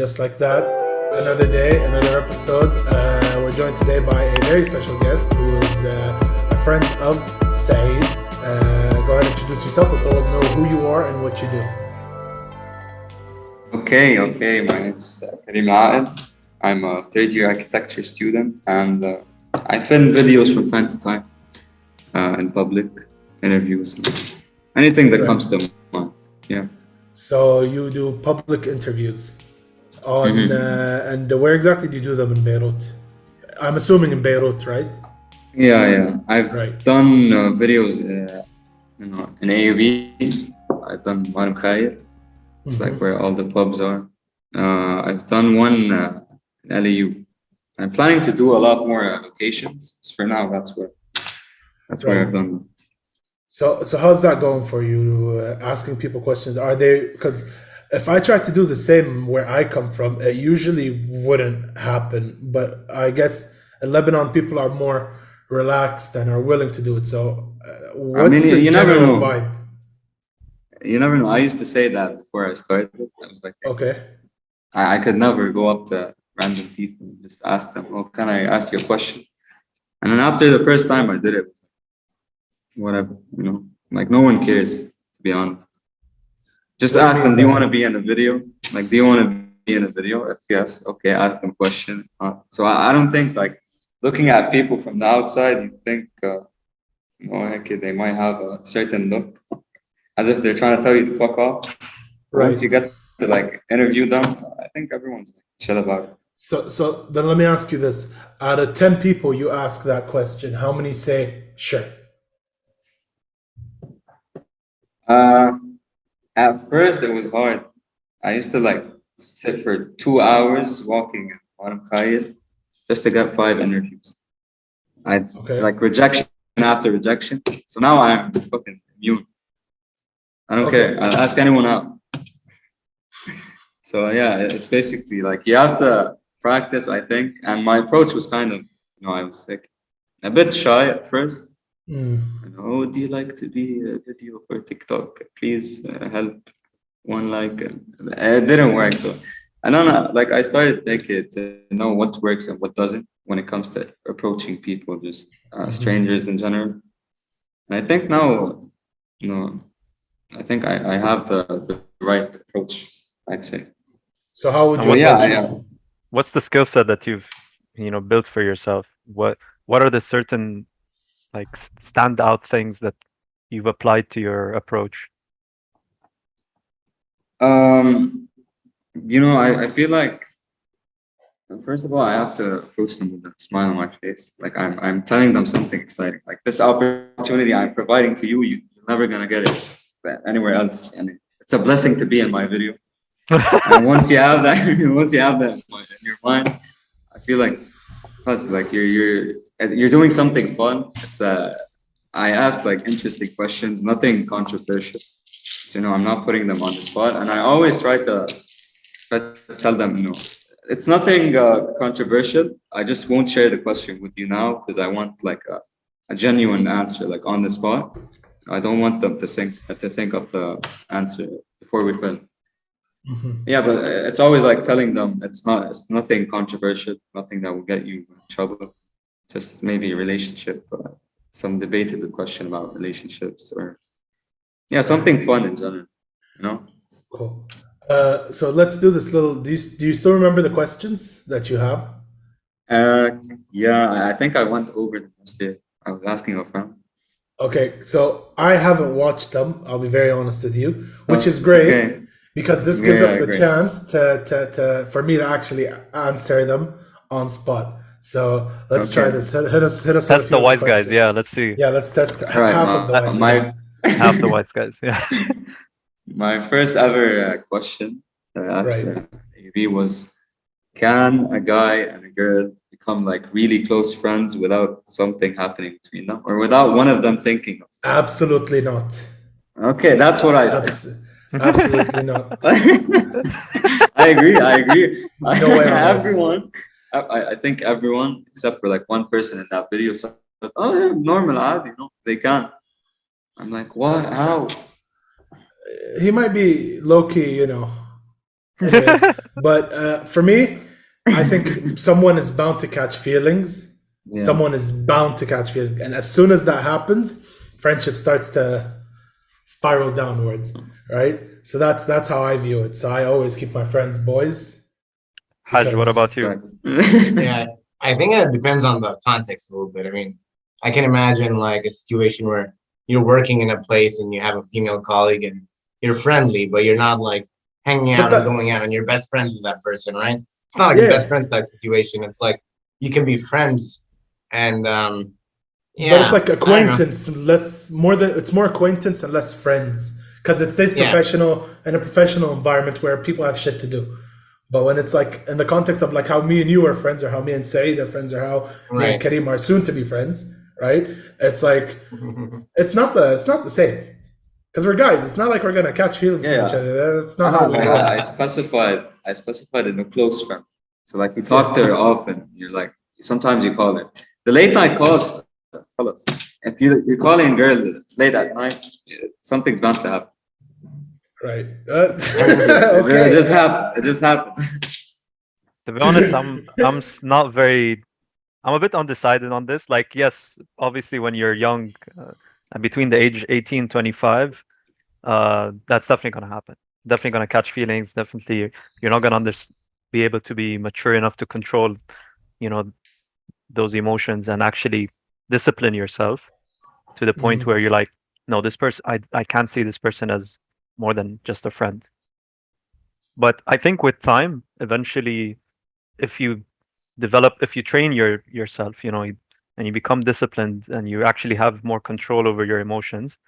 Just like that, another day, another episode. We're joined today by a very special guest who is a friend of Saeed. Go ahead and introduce yourself. Let the world know who you are and what you do. Okay. My name is Karim Akel. I'm a third year architecture student, and I film videos from time to time in public interviews, anything that comes to mind. Yeah. So you do public interviews on, and where exactly do you do them in Beirut? I'm assuming in Beirut, right? Yeah. I've done videos, in AUB. I've done Karim Akel. It's like where all the pubs are. I've done one in LAU. I'm planning to do a lot more locations. For now, that's where I've done them. So how's that going for you? Asking people questions? Are they, because if I try to do the same where I come from, it usually wouldn't happen. But I guess in Lebanon, people are more relaxed and are willing to do it. So what's the general vibe? You never know. I used to say that before I started. I was like, okay, I could never go up to random people and just ask them, "Oh, can I ask you a question?" And then after the first time I did it, whatever, like no one cares, to be honest. Just ask them, "Do you want to be in the video? Like, do you want to be in the video? If yes, okay, ask them a question." So I don't think, like, looking at people from the outside, you think, okay, they might have a certain look, as if they're trying to tell you to fuck off. Right. Once you get to like interview them, I think everyone's like chill about it. So then let me ask you this: out of 10 people you ask that question, how many say sure? At first it was hard. I used to like sit for 2 hours walking on Khayr just to get 5 interviews. I'd like rejection after rejection. So now I'm fucking immune. I don't care. I'll ask anyone out. So yeah, it's basically like you have to practice, I think. And my approach was kind of, I was like a bit shy at first. Oh, do you like to be a video for TikTok? Please help. One like. It didn't work. So, and then I started to know what works and what doesn't when it comes to approaching people, just strangers in general. And I think now, I think I have the right approach, I'd say. So how would you? What's the skill set that you've built for yourself? What are the certain like standout things that you've applied to your approach? I feel like first of all I have to approach them with a smile on my face. Like I'm telling them something exciting. Like this opportunity I'm providing to you, you're never gonna get it anywhere else, and it's a blessing to be in my video. And once you have that in your mind, I feel like plus like you're doing something fun. It's I ask like interesting questions, nothing controversial. So I'm not putting them on the spot, and I always try to tell them it's nothing controversial. I just won't share the question with you now because I want like a genuine answer, like on the spot. I don't want them to think of the answer before we film. Yeah, but it's always like telling them it's nothing controversial, nothing that will get you in trouble. Just maybe a relationship, some debatable question about relationships, or something fun in general. Cool. So let's do this little. Do you still remember the questions that you have? Yeah, I think I went over them yesterday. I was asking a friend. Okay, so I haven't watched them. I'll be very honest with you, which is great because this gives us the chance to for me to actually answer them on spot. So let's try this. Hit us. Test the wise guys. Yeah, let's see. Yeah, let's test half of the wise guys. Half the wise guys. Yeah. My first ever question that I asked AB was, can a guy and a girl become like really close friends without something happening between them, or without one of them thinking of it? Absolutely not. Okay, that's what I said. Absolutely not. I agree. No way. Everyone, I think everyone except for like one person in that video said, "Oh yeah, normal, they can." I'm like, what? How? He might be low key, Anyways, but for me, I think someone is bound to catch feelings. Yeah. Someone is bound to catch feelings, and as soon as that happens, friendship starts to spiral downwards, right? So that's how I view it. So I always keep my friends boys. Haj, what about you? Right. Yeah, I think it depends on the context a little bit. I mean, I can imagine like a situation where you're working in a place and you have a female colleague and you're friendly, but you're not like hanging But out that- or going out and you're best friends with that person, right? It's not like a Yeah. best friends type situation. It's like you can be friends and yeah. But it's like I don't know. acquaintance, it's more acquaintance and less friends. Because it stays Yeah. professional in a professional environment where people have shit to do. But when it's like in the context of like how me and you are friends, or how me and Saeed are friends, or how me and Right. Karim are soon to be friends, right? It's like it's not the same. Because we're guys, it's not like we're gonna catch feelings for Yeah. each other. That's not how we I, roll. I specified in a close friend. So like we talk to her often. You're like sometimes you call her. The late night calls, fellas. If you're calling a girl late at night, something's bound to happen. Right. It Okay. just happened. It just happened. To be honest, I'm a bit undecided on this. Like, yes, obviously when you're young, and between the age 18, 25, that's definitely gonna happen. Definitely gonna catch feelings. Definitely, you're not gonna be able to be mature enough to control, those emotions and actually discipline yourself to the point where you're like, no, this person, I can't see this person as more than just a friend. But I think with time, eventually, if you train yourself, and you become disciplined and you actually have more control over your emotions,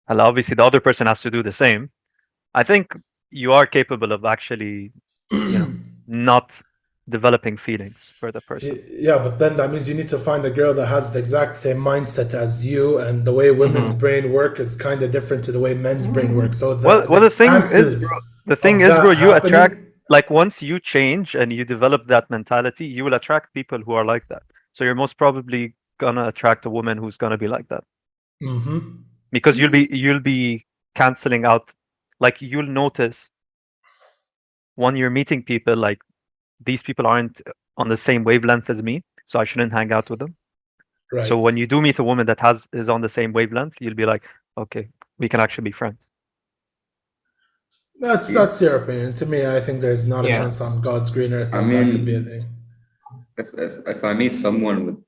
and obviously the other person has to do the same. I think you are capable of actually, not developing feelings for the person. Yeah, but then that means you need to find a girl that has the exact same mindset as you, and the way women's brain work is kind of different to the way men's brain works. So The thing is, bro, you attract, like, once you change and you develop that mentality, you will attract people who are like that. So you're most probably gonna attract a woman who's gonna be like that. Because you'll be canceling out, like, you'll notice when you're meeting people, like, these people aren't on the same wavelength as me, so I shouldn't hang out with them. Right. So when you do meet a woman that is on the same wavelength, you'll be like, okay, we can actually be friends. That's your opinion. To me, I think there's not a Yeah. chance on God's green earth I that mean, could be a thing. If I meet someone with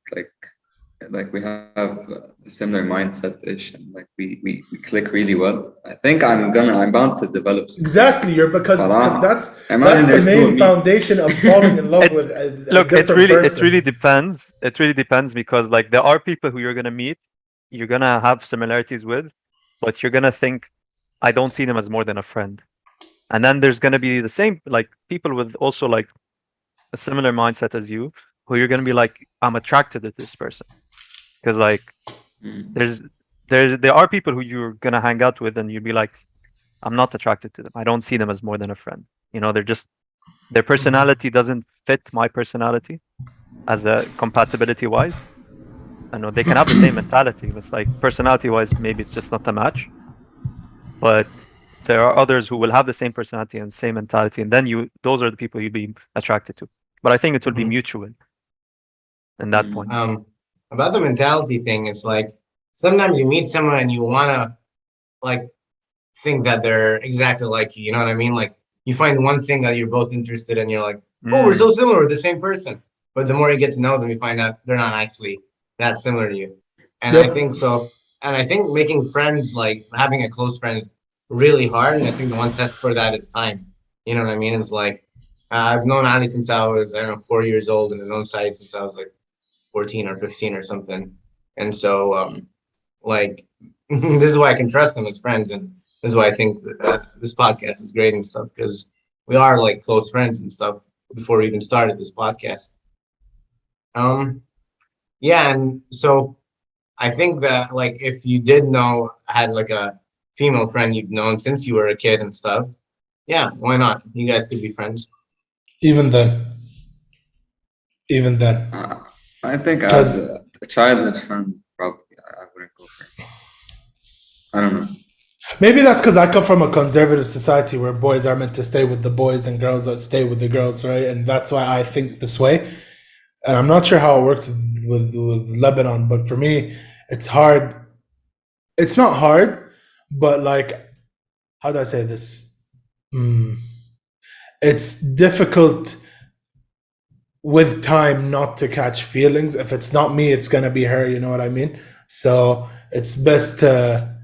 like we have a similar mindset-ish and like we click really well, I think I'm bound to develop something. Exactly, because that's the main foundation of falling in love with a Look, it different person. really depends. It really depends because, like, there are people who you're gonna meet, you're gonna have similarities with, but you're gonna think, I don't see them as more than a friend. And then there's gonna be the same, like, people with also like a similar mindset as you, who you're gonna be like, I'm attracted to this person, because like there are people who you're gonna hang out with and you'll be like, I'm not attracted to them. I don't see them as more than a friend. Their personality doesn't fit my personality as a compatibility wise. I know they can have the same mentality, but it's like personality wise, maybe it's just not a match. But there are others who will have the same personality and same mentality, and then those are the people you'll be attracted to. But I think it will be mutual in that point. About the mentality thing, it's like sometimes you meet someone and you wanna like think that they're exactly like you. You know what I mean? Like you find one thing that you're both interested in, you're like, oh, we're so similar, we're the same person. But the more you get to know them, you find out they're not actually that similar to you. And I think so. And I think making friends, like having a close friend, is really hard. And I think the one test for that is time. You know what I mean? It's like I've known Ali since I was, 4 years old, and I've known Saeed since I was like 14 or 15 or something. And so, like, this is why I can trust them as friends. And this is why I think that this podcast is great and stuff, because we are like close friends and stuff before we even started this podcast. Yeah. And so I think that, like, if you had like a female friend you've known since you were a kid and stuff, yeah, why not? You guys could be friends. Even then. I think as a childhood friend, probably I wouldn't go for it. I don't know. Maybe that's because I come from a conservative society where boys are meant to stay with the boys and girls that stay with the girls, right? And that's why I think this way. And I'm not sure how it works with Lebanon, but for me, it's hard. It's not hard, but like, how do I say this? It's difficult with time not to catch feelings. If it's not me, it's gonna be her. You know what I mean? So it's best to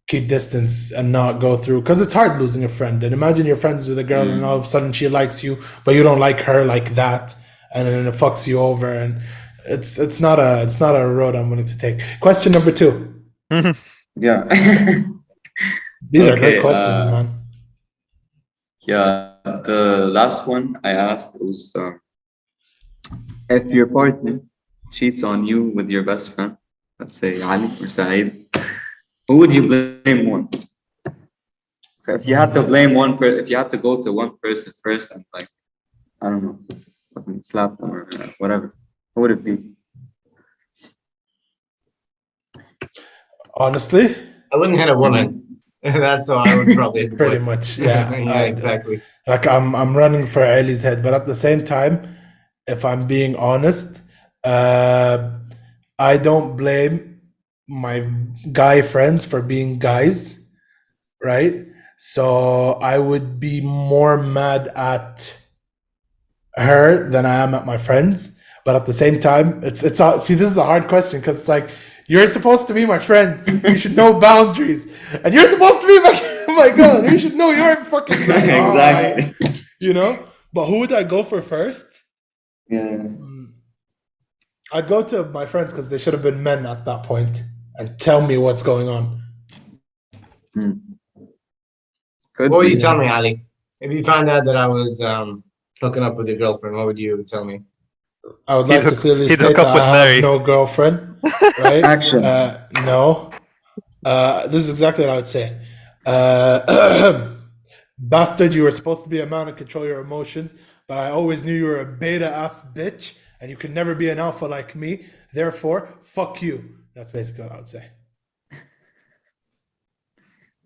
keep distance and not go through, because it's hard losing a friend. And imagine you're friends with a girl and all of a sudden she likes you, but you don't like her like that, and then it fucks you over. And it's not a road I'm willing to take. Question number 2. Yeah. These are great Okay, questions, man. Yeah, the last one I asked was if your partner cheats on you with your best friend, let's say Ali or Saeed, who would you blame more? So if you had to blame one person, if you had to go to one person first and like, I don't know, fucking slap them or whatever, who would it be? Honestly, I wouldn't hit a woman. That's so I would probably hit the pretty boy. much, yeah. Yeah, exactly. Like I'm running for Ali's head, but at the same time, if I'm being honest, I don't blame my guy friends for being guys, right? So I would be more mad at her than I am at my friends. But at the same time, it's see, this is a hard question because it's like, you're supposed to be my friend. You should know boundaries, and you're supposed to be my girl. You should know your fucking Exactly. You know. But who would I go for first? Yeah. I'd go to my friends because they should have been men at that point and tell me what's going on. Could What would be. you tell me, Ali? If you found out that I was hooking up with your girlfriend, what would you tell me? I would like to clearly he'd state hook that up with I Mary. have no girlfriend, right? Action. No. This is exactly what I would say. Bastard, you were supposed to be a man and control your emotions, but I always knew you were a beta ass bitch and you could never be an alpha like me. Therefore, fuck you. That's basically what I would say.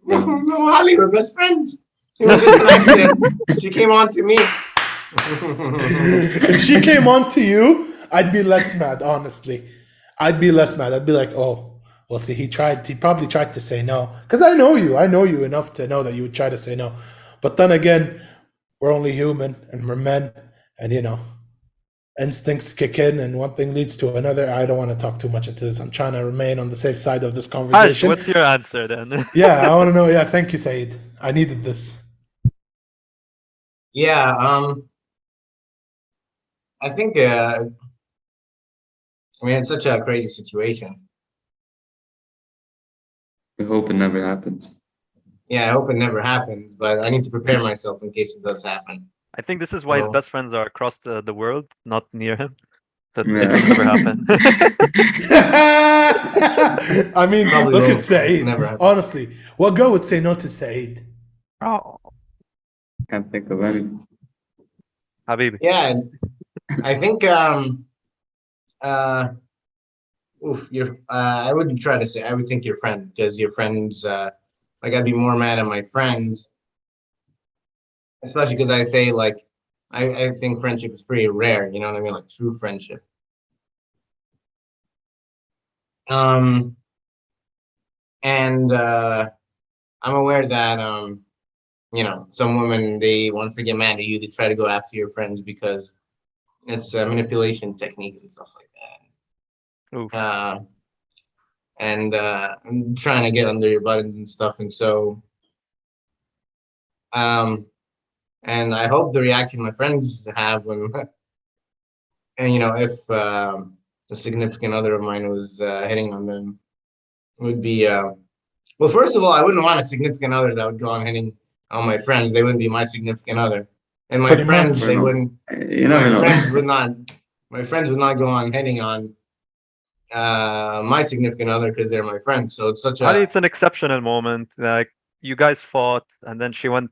No, Ali, we're best friends. It was just an accident. She came on to me. If she came on to you, I'd be less mad, honestly. I'd be less mad. I'd be like, oh, well, see, he probably tried to say no. Because I know you enough to know that you would try to say no. But then again, we're only human and we're men, and instincts kick in and one thing leads to another. I don't want to talk too much into this. I'm trying to remain on the safe side of this Ash, conversation. what's your answer then? Yeah, I want to know. Yeah, thank you, Saeed. I needed this. Yeah, I think I mean, it's such a crazy situation. We hope it never happens. Yeah, I hope it never happens, but I need to prepare myself in case it does happen. I think this is why his Oh. best friends are across the world, not near him. So Yeah. it will never happen. I mean, Probably look won't. at Saeed. Never happen. Honestly, what girl would say no to Saeed? Oh, Can't think of any. Habibi. Yeah, I think I wouldn't try to say I would think your friend, because your friends like I'd be more mad at my friends, especially because I say like I think friendship is pretty rare, you know what I mean, like true friendship. And I'm aware that some women, they once they get mad at you, they try to go after your friends because it's a manipulation technique and stuff like that. Oof. And I'm trying to get under your buttons and stuff, and so and I hope the reaction my friends have when and if a significant other of mine was hitting on them would be well, first of all, I wouldn't want a significant other that would go on hitting on my friends. They wouldn't be my significant other, and my Pretty friends much. they wouldn't. You never know. My friends would not go on hitting on my significant other because they're my friends. So it's such Ali, a it's an exceptional moment. Like you guys fought, and then she went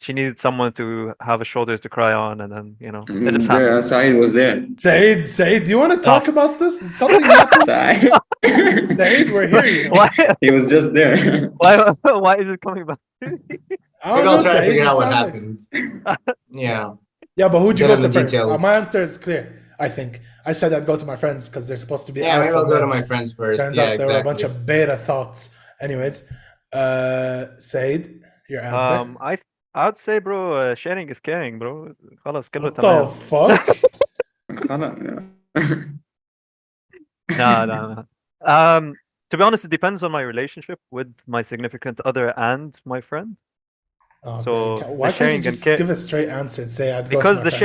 she needed someone to have a shoulder to cry on, and then it just happened. There, Saeed was there. Saeed, do you want to talk about this? Something happened. Saeed. Saeed, we're here. Why? He was just there. Why is it coming back? I don't Maybe know, I'll try to Saeed, figure you out what sound like- happened. Yeah. Yeah, but who'd you Get go in to the first? details. My answer is clear. I think I said I'd go to my friends because they're supposed to be. Yeah, maybe alpha I'll go to men. my friends first. Turns Yeah, out there were a bunch exactly. of beta thoughts. Anyways, Said, your answer. I'd say, bro, sharing is caring, bro. خلاص كله What the تمام. fuck? No. To be honest, it depends on my relationship with my significant other and my friend. Okay. So Why the can't you sharing just and give a straight answer and say I'd go because to the my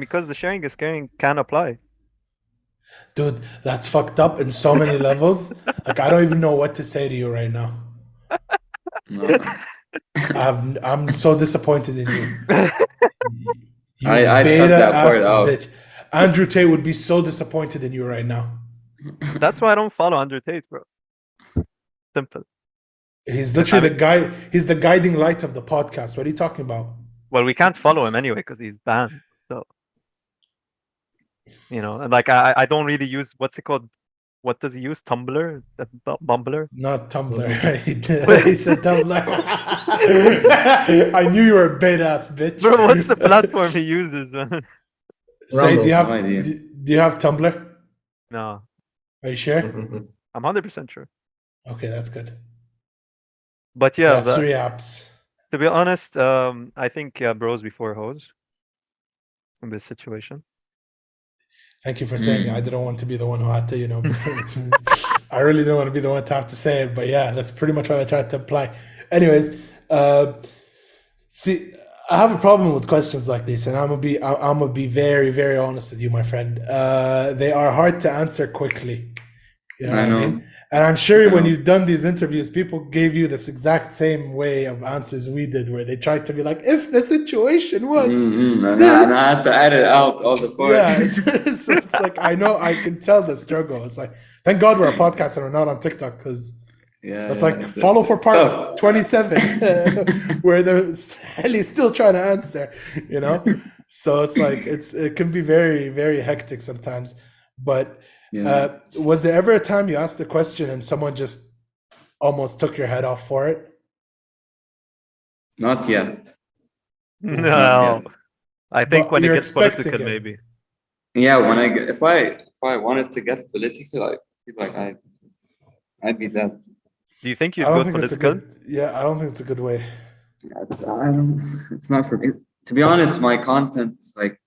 friends? sharing is caring can apply. Dude, that's fucked up in so many levels. Like I don't even know what to say to you right now. No. I'm so disappointed in you. You I cut beta that part ass out. bitch. Andrew Tate would be so disappointed in you right now. That's why I don't follow Andrew Tate, bro. Simple. He's literally the guy. He's the guiding light of the podcast. What are you talking about? Well, we can't follow him anyway because he's banned. So, and like I don't really use what's it called? What does he use? Tumblr? Bumbler? Not Tumblr. He said Tumblr. I knew you were a beta ass bitch. Bro, what's the platform he uses, man? Say, do you have No idea. do you have Tumblr? No, Are you sure? I'm 100% sure. Okay, that's good. But yeah, That's 3 apps. to be honest, I think bros before hoes in this situation. Thank you for saying it. I didn't want to be the one who had to, I really didn't want to be the one to have to say it, but yeah, that's pretty much what I tried to apply. Anyways, see, I have a problem with questions like this, and I'm gonna be very, very honest with you, my friend. They are hard to answer quickly. You know I what know. I mean? And I'm sure I when know. you've done these interviews, people gave you this exact same way of answers we did, where they tried to be like, if the situation was And this. I had to edit out all the parts. Yeah, so it's like I know I can tell the struggle. It's like thank God we're a podcast and we're not on TikTok because it's like follow for part tough. 27 where Helly's still trying to answer, So it's like it can be very, very hectic sometimes. But was there ever a time you asked a question and someone just almost took your head off for it? Not yet. No, I think But when it you're gets expecting political, it. maybe. Yeah, if I wanted to get political, I feel like I'd be that. Do you think I you'd don't go think it's a political? good. I don't think it's a good way. It's not for me. To be honest, my content is like,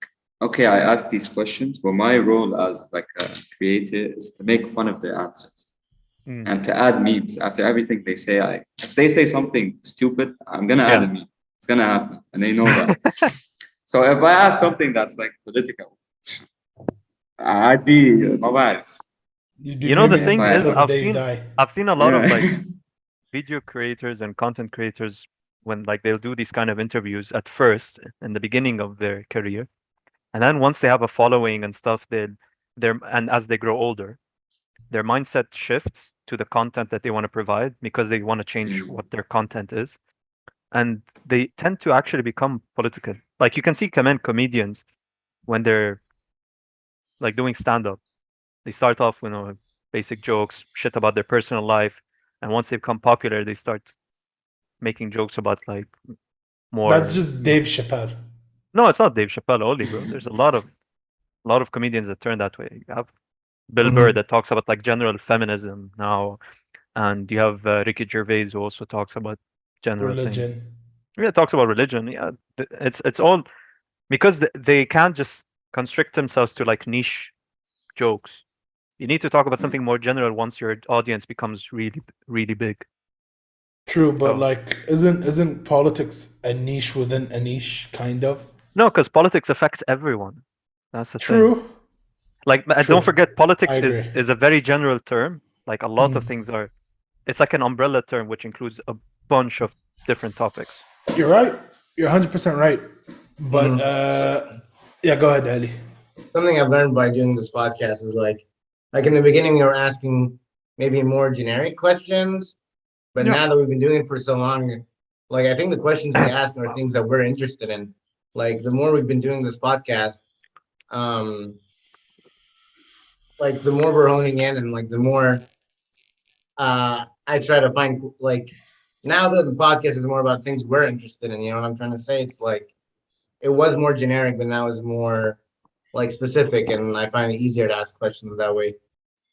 okay, I ask these questions, but my role as like a creator is to make fun of their answers and to add memes after everything they say. If they say something stupid, I'm gonna add a meme. It's gonna happen, and they know that. So if I ask something that's like political, I'd be my bad. The thing is, I've seen a lot of like video creators and content creators when like they'll do these kind of interviews at first in the beginning of their career, and then once they have a following and stuff, and as they grow older, their mindset shifts to the content that they want to provide because they want to change what their content is, and they tend to actually become political. Like you can see comedians when they're like doing stand-up, they start off with basic jokes, shit about their personal life, and once they become popular, they start making jokes about like more. That's just Dave Chappelle. No, it's not Dave Chappelle only, bro. There's a lot of comedians that turn that way. You have Bill Burr that talks about like general feminism now, and you have Ricky Gervais who also talks about general religion. Things. Yeah, talks about religion. Yeah, it's all because they can't just constrict themselves to like niche jokes. You need to talk about something more general once your audience becomes really, really big. True, but like, isn't politics a niche within a niche, kind of? No, because politics affects everyone. That's the True. thing. Like, True. don't forget, politics I agree. is a very general term. Like, a lot of things are. It's like an umbrella term which includes a bunch of different topics. You're right. You're 100% right. But yeah, go ahead, Ali. Something I've learned by doing this podcast is like in the beginning, you were asking maybe more generic questions, but now that we've been doing it for so long, Like, I think the questions we ask are things that we're interested in. Like, the more we've been doing this podcast, like the more we're honing in, and like the more I try to find, like, now that the podcast is more about things we're interested in, you know what I'm trying to say? It's like it was more generic, but now it's more like specific, and I find it easier to ask questions that way.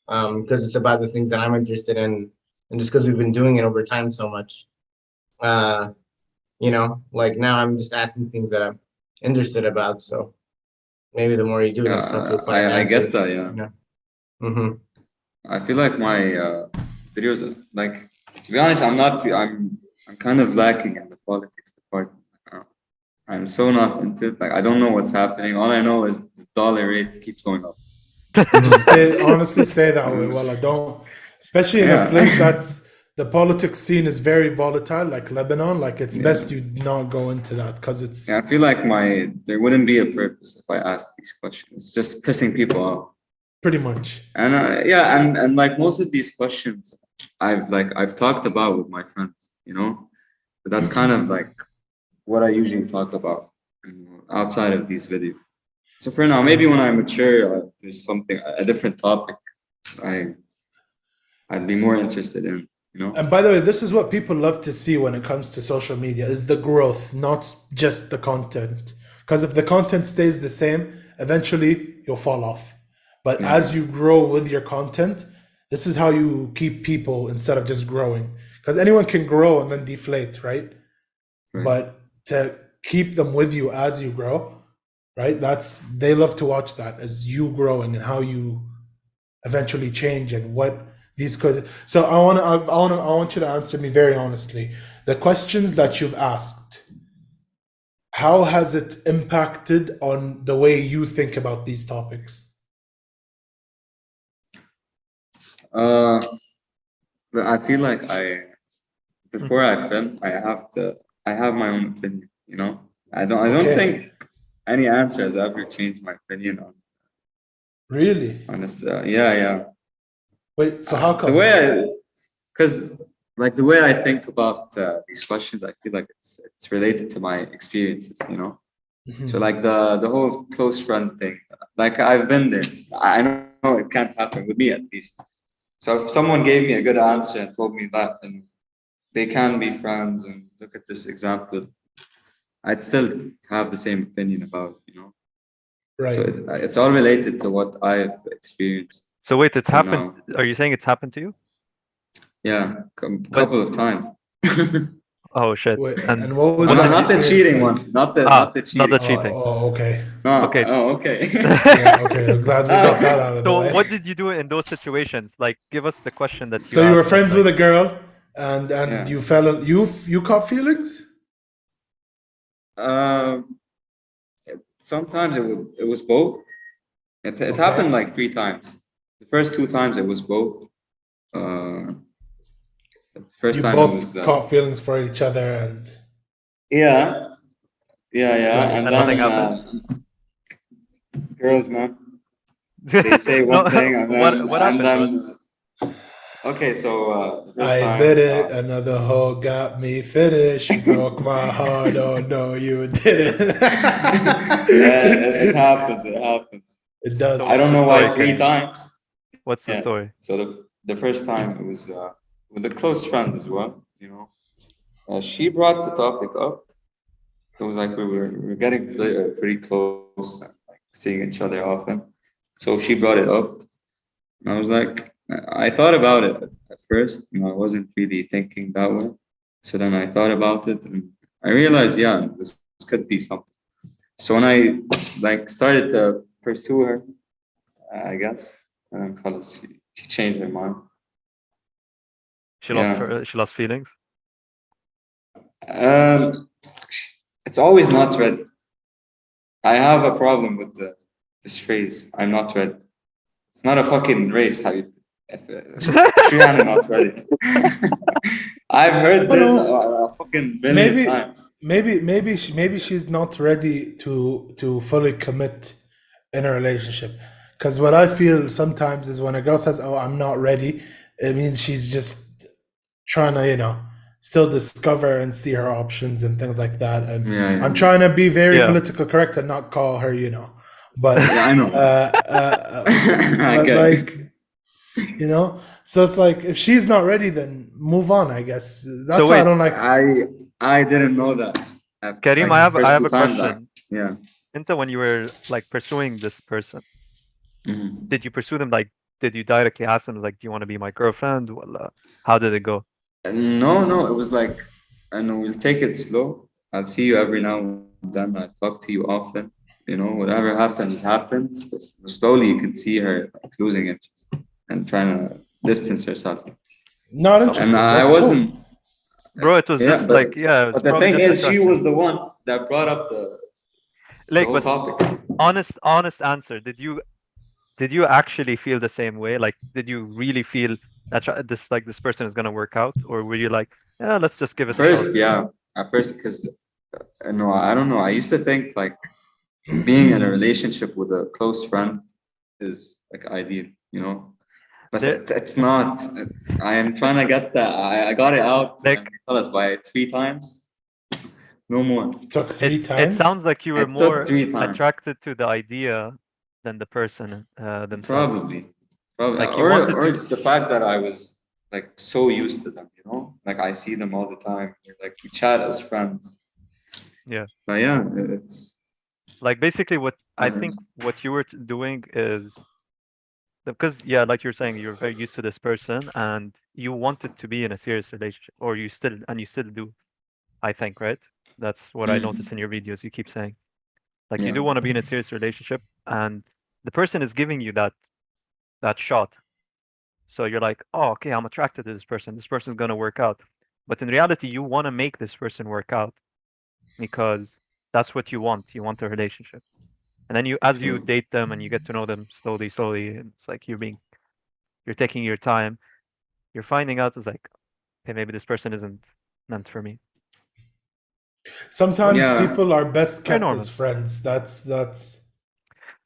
Because it's about the things that I'm interested in, and just because we've been doing it over time so much. You know, like now I'm just asking things that I'm interested about. So maybe the more you do that stuff, you'll find I get answers. that, yeah. Yeah. Mm-hmm. I feel like my videos, like, to be honest, I'm kind of lacking in the politics department. I'm so not into it. Like, I don't know what's happening. All I know is the dollar rate keeps going up. Just stay that way. Well, I don't, especially in a place that's the politics scene is very volatile, like Lebanon. Like, it's best you not go into that because it's. Yeah, I feel like there wouldn't be a purpose if I asked these questions. It's just pissing people off. Pretty much. And and like most of these questions, I've talked about with my friends, you know. But that's kind of like what I usually talk about, you know, outside of these videos. So for now, maybe when I mature, there's a different topic I'd be more interested in, you know. And by the way, this is what people love to see when it comes to social media is the growth, not just the content. Because if the content stays the same, eventually you'll fall off. But as you grow with your content, this is how you keep people instead of just growing. Because anyone can grow and then deflate, right? But to keep them with you as you grow, right? They love to watch that as you growing and how you eventually change and what these questions. So I want you to answer me very honestly. The questions that you've asked, how has it impacted on the way you think about these topics? I feel like before I film, I have my own opinion, you know. I don't think any answer has ever changed my opinion on. Really? On this, yeah. Wait, so how come? Because like the way I think about these questions, I feel like it's related to my experiences, you know. So like the whole close friend thing, like I've been there. I know it can't happen with me at least. So if someone gave me a good answer and told me that, and they can be friends, and look at this example, I'd still have the same opinion about it, you know. Right. So it's all related to what I've experienced. So wait, it's happened. Are you saying it's happened to you? Yeah, couple of times. Oh shit! Wait, and what was No, that not the experience cheating like? one. Not the cheating. Not the cheating. Oh, okay. No. Okay. Oh, okay. Yeah, okay. I'm glad we got that out of the So way. what did you do in those situations? Like, give us the question that you. So you were asked, friends like, with a girl, and you fell. You caught feelings. Sometimes it was both. It happened like 3 times. The first 2 times it was both. The first You time both it was caught feelings for each other, and yeah, and nothing then happened? girls, man, they say one thing and then what happened? Okay, so the first I time, did it. Another hoe got me finished. She broke my heart. Oh no, you didn't. it happens. It happens. It does. I don't know why Story, 3 Karim. times. What's the story? So the first time it was with a close friend as well. You know, she brought the topic up. It was like we were getting pretty close, and like seeing each other often. So she brought it up, and I was like, I thought about it at first. You know, I wasn't really thinking that way. So then I thought about it, and I realized, yeah, this could be something. So when I like started to pursue her, I guess, and then she changed her mind. She lost feelings. It's always not ready. I have a problem with this phrase. I'm not ready. It's not a fucking race. Triana not ready. I've heard this a fucking million times. Maybe she's not ready to fully commit in a relationship. Because what I feel sometimes is when a girl says, "Oh, I'm not ready," it means she's just trying to, still discover and see her options and things like that. And Yeah, I'm trying to be very Yeah. politically correct and not call her, you know, but yeah, I know. I but get like, it. you know, so it's like if she's not ready, then move on. I guess that's So why I wait, don't like. I didn't know that. Karim, Like, I first have two a times, question. yeah. Into when you were like pursuing this person, Mhm. did you pursue them like did you directly ask them like do you want to be my girlfriend? Well, how did it go? No, it was like, I know we'll take it slow. I'll see you every now and then. I talk to you often. You know, whatever happens. But slowly, you can see her like, losing interest and trying to distance herself. Not Oh, And interested. I That's wasn't. cool. bro, it was Yeah, just like yeah, it was but the probably thing just is, she attraction. was the one that brought up the Like, whole but topic. honest answer. Did you actually feel the same way? Like, did you really feel that this person is gonna work out, or were you like, yeah, let's just give it a shot? First, yeah, at first, because no, I don't know. I used to think like being in a relationship with a close friend is like ideal, you know. But There, it's not. I am trying to get that. I got it out like, by 3 times. No more. Took three it times. sounds like you were It took more 3 times. attracted to the idea than the person themselves. Probably. Like you Or wanted or to. the fact that I was like so used to them, you know, like I see them all the time. Like we chat as friends. Yeah. But yeah, it's Like basically, what I think what you were doing is because yeah, like you're saying, you're very used to this person and you wanted to be in a serious relationship, or you still do. I think, right? That's what I notice in your videos. You keep saying, like, you yeah. do want to be in a serious relationship, and the person is giving you that shot. So you're like, oh, okay, I'm attracted to this person. This person's gonna work out. But in reality, you want to make this person work out because that's what you want. You want a relationship. And then as you True. date them and you get to know them slowly, and it's like you're taking your time. You're finding out it's like, okay, maybe this person isn't meant for me. Sometimes Yeah, people are best Very kept normal. as friends. That's that's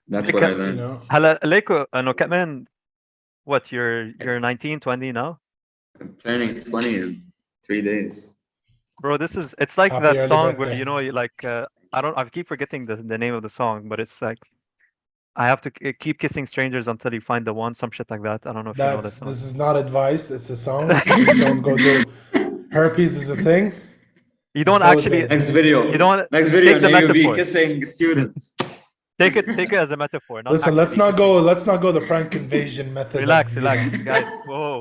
what I Like, you learned. know. هلا ليكو انه كمان what you're 19, 20 now? I'm turning 20 in 3 days. Bro, it's like Happy that early song where birthday. you know you like I keep forgetting the name of the song, but it's like I have to keep kissing strangers until you find the one, some shit like that. I don't know if you know that song. This is not advice. It's a song. Please don't go do. Herpes is a thing. You And don't so is actually AIDS. Next video. you don't Next video, take the and you'll be metaphor. kissing students. Take it as a metaphor, not Listen, let's actually not kissing. go. Let's not go the prank invasion method. Relax, of, you relax, know, guys. Whoa.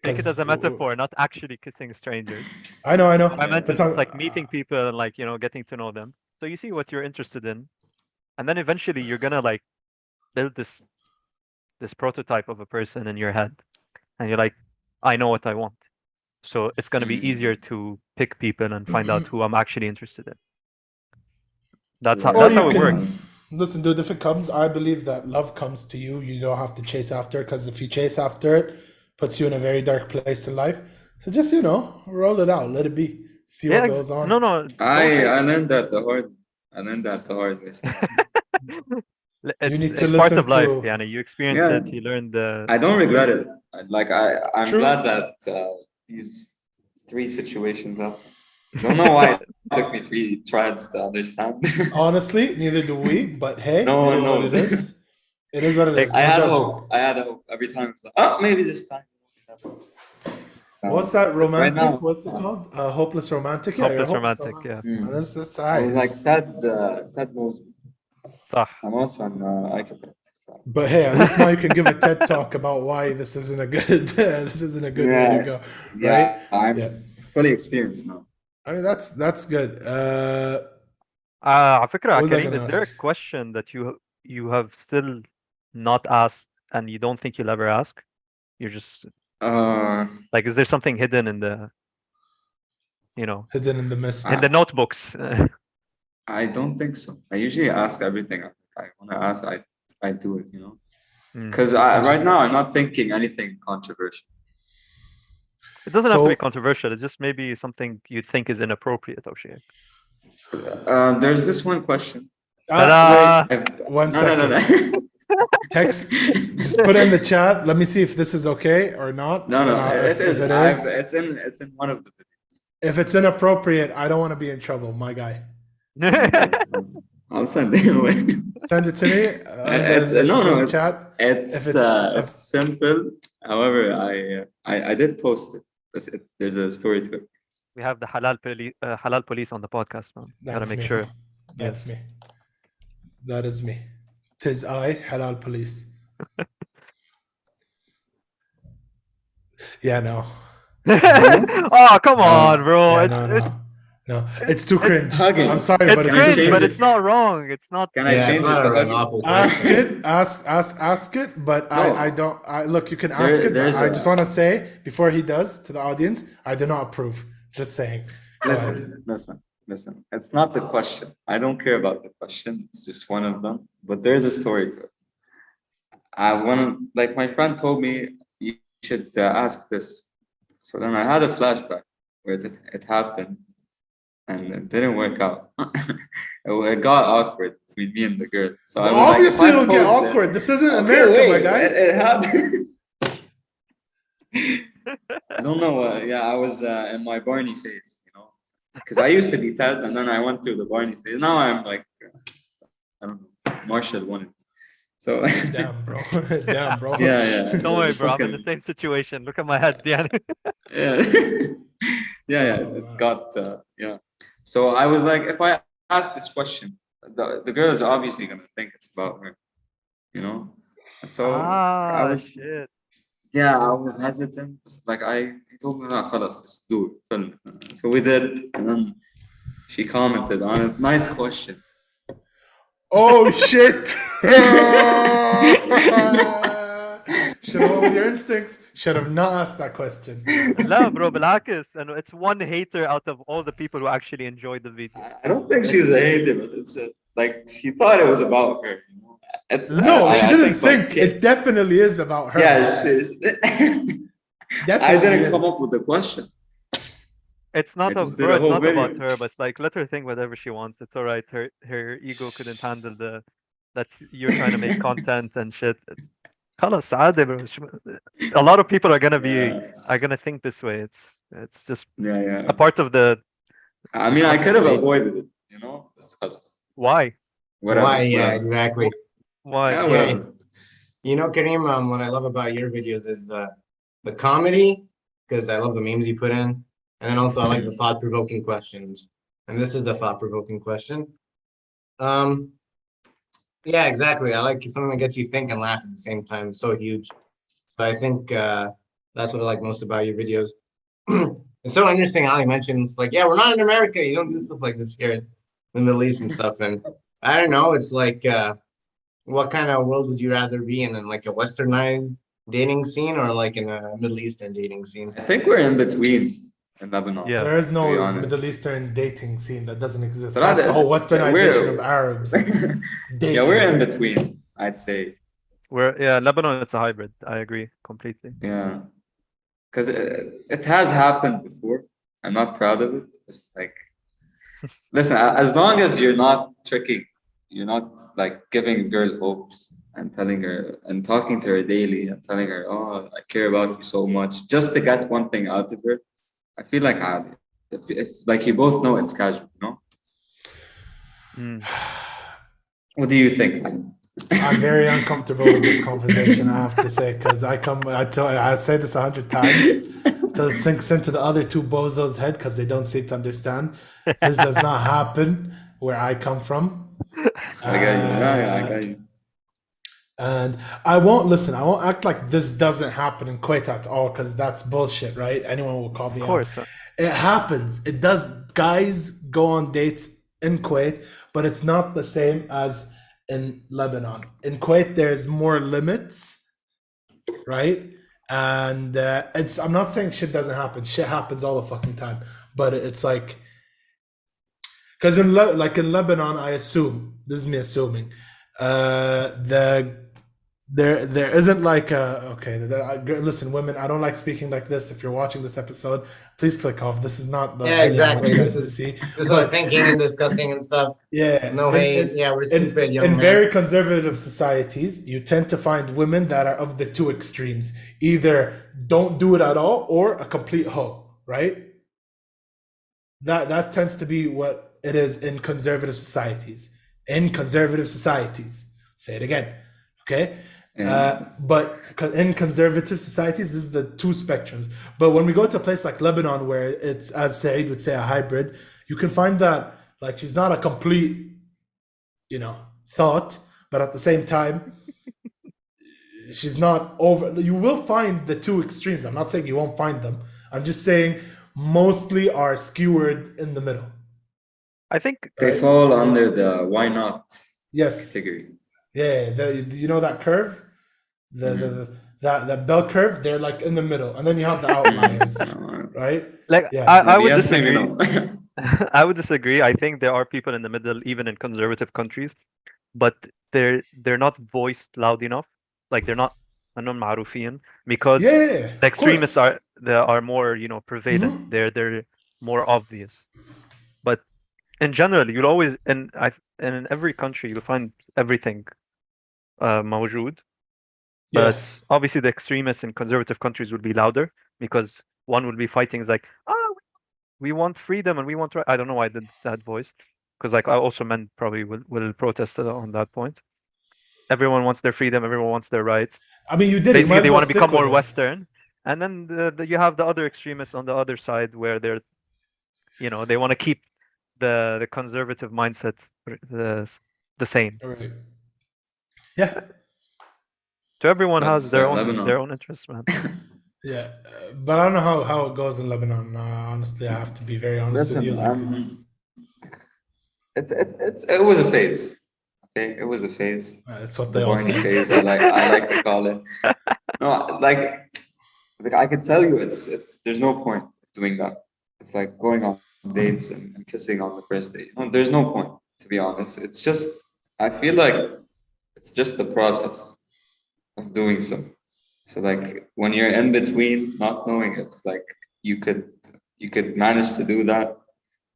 Take it as a 'cause- metaphor, not actually kissing strangers. I know. What I meant But is it's like meeting people and like, you know, getting to know them. So you see what you're interested in. And then eventually you're gonna like build this prototype of a person in your head. And you're like, I know what I want. So it's gonna be easier to pick people and find out who I'm actually interested in. That's or how you it can works. listen, dude. If it comes, I believe that love comes to you. You don't have to chase after it, because if you chase after it, puts you in a very dark place in life. So just roll it out, let it be, see what goes on. No. I learned that the hard. I learned that the hard way. You need to It's part listen of life, to. yeah. You experience Yeah. it, you learn the I don't regret it. I'm True. glad that these 3 situations happened. Don't know why it took me 3 tries to understand. Honestly, neither do we. But hey, No it one is what knows. it is. It is what it is. I No had judging. hope. I had hope every time. It's like, oh, maybe this time. What's that romantic? now- What's it called? Hopeless romantic. Yeah, you're hopeless hopeless romantic, yeah. Mm. That's I was like alright. Ted knows me. صح. I'm also on iCadet. But hey, at least now you can give a TED talk about why this isn't a good this isn't a good way to go. Yeah, I'm Yeah. fully experienced now. I mean that's good. على فكرة What was I Karim, gonna is there a ask? question that you have still not asked and you don't think you'll ever ask? You're just like, is there something hidden in the, you know, Hidden in the mist. in the notebooks? I don't think so. I usually ask everything I want to ask. I do it, you know. Because right now I'm not thinking anything controversial. It doesn't have to be So controversial. It's just maybe something you think is inappropriate or shit. There's this one question. Ta-da! If, one no. Text. Just put it in the chat. Let me see if this is okay or not. No, no, If it is. it is, It's in one of the videos. if it's inappropriate, I don't want to be in trouble, my guy. I'll send it away. Send it to me. It's no, no. It's chat. it's simple. However, I did post it. There's a story to it. We have the halal police on the podcast, man. Gotta That's make me. sure. That's me. That is me. Tis I, halal police. Yeah, no. Oh, come on, bro. Yeah, no. It's too cringe. hugging. I'm sorry, It's but it's cringe, too change but it? it's not wrong. It's not. Can I Yeah, change it's it not to an hugging? awful Ask question. it, ask it, but No. I don't. Look, you can ask it. But there's I a- just want to say before he does to the audience, I do not approve. Just saying. Go ahead. Listen. It's not the question. I don't care about the question. It's just one of them. But there's a story to it. Like my friend told me, you should ask this. So then I had a flashback where it happened, and it didn't work out. It got awkward between me and the girl. So I was Obviously, like, if I it'll get post it- awkward. This isn't Okay, America, wait, my guy. It happened. I don't know. Yeah, I was in my Barney phase, because I used to be Ted, and then I went through the Barney phase. Now I'm like, I don't know, Marshall wanted. So Damn, bro. Damn, bro. yeah. Don't worry, bro. I'm in the Fucking- same situation. Look at my head, Diana. Yeah, yeah. It got yeah. So I was like, if I ask this question, the girl is obviously gonna think it's about her, And so I was. Shit. Yeah, I was hesitant. It's like he told me, "No, خلاص, just do it, film it." So we did, and then she commented on it. Nice question. Oh shit! Should have went with your instincts. Should have not asked that question. لا bro بالعكس and it's one hater out of all the people who actually enjoyed the video. I don't think she's a hater, but it's just like she thought it was about her. It's No, she didn't but think. It definitely is about her. Yeah, Definitely I didn't is. come up with the question. It's not I just did bro, a it's whole not about video. her, but like let her think whatever she wants. It's all right. Her ego couldn't handle that you're trying to make content and shit. خلاص عادي bro. A lot of people are gonna think this way. It's just Yeah. a part of the I mean, I could have avoided it, It's خلاص. why. Whatever. Why? Yeah, whatever. exactly. Why? Yeah, Yeah. whatever. Karim, what I love about your videos is the comedy, because I love the memes you put in, and then also I like the thought-provoking questions. And this is a thought-provoking question. Yeah, exactly. I like something that gets you think and laugh at the same time. It's so huge. So I think that's what I like most about your videos. It's so interesting how he mentions like, yeah, we're not in America. You don't do stuff like this here in the Middle East and stuff. And I don't know. It's like, what kind of world would you rather be in like a westernized dating scene or like in a Middle Eastern dating scene? I think we're in between in Lebanon. Yeah. There is to be no honest. Middle Eastern dating scene that doesn't exist. But That's the whole westernization we're- of Arabs. Yeah, we're in between, I'd say. Lebanon, it's a hybrid. I agree completely. Yeah. Because it has happened before. I'm not proud of it. It's like, listen, as long as you're not tricking, you're not like giving a girl hopes and telling her and talking to her daily and telling her, oh, I care about you so much, just to get one thing out of her. I feel like if like you both know it's casual, What do you think? I'm very uncomfortable with this conversation, I have to say, because I say this 100 times till it sinks into the other two bozos' head because they don't seem to understand. This does not happen where I come from. I got you. Yeah, I got you. And I won't act like this doesn't happen in Kuwait at all, because that's bullshit, right? Anyone will call me Of out. course. It happens. It does. Guys go on dates in Kuwait, but it's not the same as in Lebanon. In Kuwait, there's more limits, right? And I'm not saying shit doesn't happen. Shit happens all the fucking time. But it's like, because in Lebanon, I assume, this is me assuming, there isn't like listen, women, I don't like speaking like this. If you're watching this episode, please click off. This is not the Yeah, opinion I want exactly. you This guys to is see. this was But thinking and discussing and stuff. yeah, No hate. Yeah, we're stupid, young in man. very conservative societies, you tend to find women that are of the two extremes. Either don't do it at all or a complete hoe, right? That tends to be what it is in conservative societies. In conservative societies. Say it again. Okay? But in conservative societies, this is the two spectrums. But when we go to a place like Lebanon, where it's, as Saeed would say, a hybrid, you can find that like she's not a complete, thought, but at the same time, she's not over. You will find the two extremes. I'm not saying you won't find them. I'm just saying mostly are skewered in the middle. I think They fall under the why not Yes. category. Yeah. That curve, that bell curve. They're like in the middle, and then you have the outliers, right? like Yeah. I would Yes, maybe disagree. no. I would disagree. I think there are people in the middle, even in conservative countries, but they're not voiced loud enough. Like they're not معروفين because Yeah. the extremists are more prevalent. Mhm. They're more obvious. But in general, you'll always and in every country you'll find everything موجود. Yeah. But obviously the extremists in conservative countries will be louder because one will be fighting is like, we want freedom and we want I don't know why I did that voice because like I also men probably will protest on that point. Everyone wants their freedom, everyone wants their rights. I mean, you did. Basically, You they want to stick become with more it. Western, and then you have the other extremists on the other side where they're, they want to keep the conservative mindset the same. Right. Yeah. So everyone That's, has their Lebanon. own interests, man. Yeah. But I don't know how it goes in Lebanon. Honestly, I have to be very honest with you. Listen, it was a phase. Okay, it was a phase. That's what The they all boring say. phase. I like to call it. No, like I can tell you, it's there's no point of doing that. It's like going on dates and kissing on the first date. There's no point, to be honest. It's just I feel like it's just the process of doing so. So like when you're in between, not knowing if like you could manage to do that,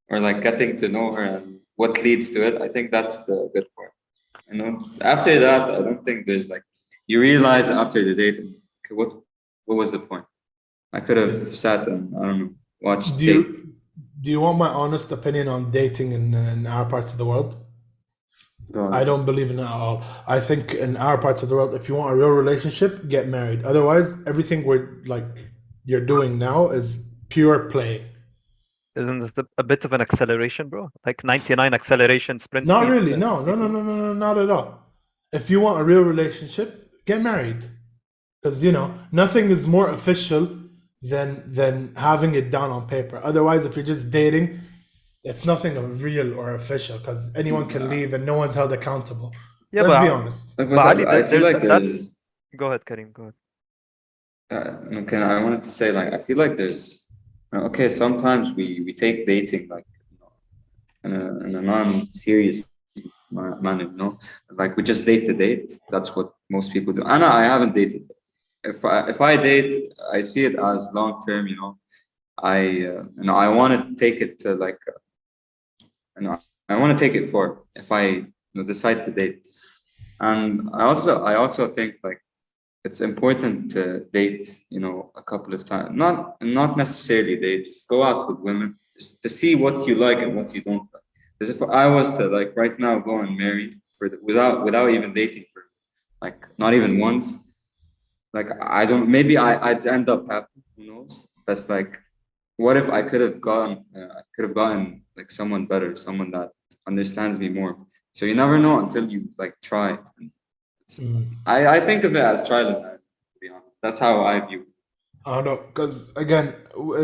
or like getting to know her and what leads to it. I think that's the good part. After that, I don't think there's like you realize after the date, okay, what was the point? I could have sat and I don't know watched date. Do you want my honest opinion on dating in our parts of the world? Go on. I don't believe in it at all. I think in our parts of the world, if you want a real relationship, get married. Otherwise, everything you're doing now is pure play. Isn't it a bit of an acceleration, bro? Like 99 acceleration sprint Not speed? really. No, not at all. If you want a real relationship, get married. Because nothing is more official than having it down on paper. Otherwise, if you're just dating, it's nothing real or official because anyone can leave and no one's held accountable. Yeah, Let's but be honest. Like, But Ali, I feel like there's. Go ahead, Karim. Go ahead. Okay, I wanted to say like I feel like there's. Okay, sometimes we take dating like in a non-serious manner, like we just date to date. That's what most people do. I haven't dated. If I date, I see it as long term. I want to take it to like. I want to take it for if I decide to date, and I also think like it's important to date, a couple of times. Not necessarily date, just go out with women just to see what you like and what you don't like. Because if I was to like right now go and marry without even dating for like not even once, like I don't maybe I'd end up happy. Who knows? That's like, what if I could have gotten like someone better, someone that understands me more. So you never know until you like try. I think of it as trial and error, to be honest. That's how I view it. I don't know, because again,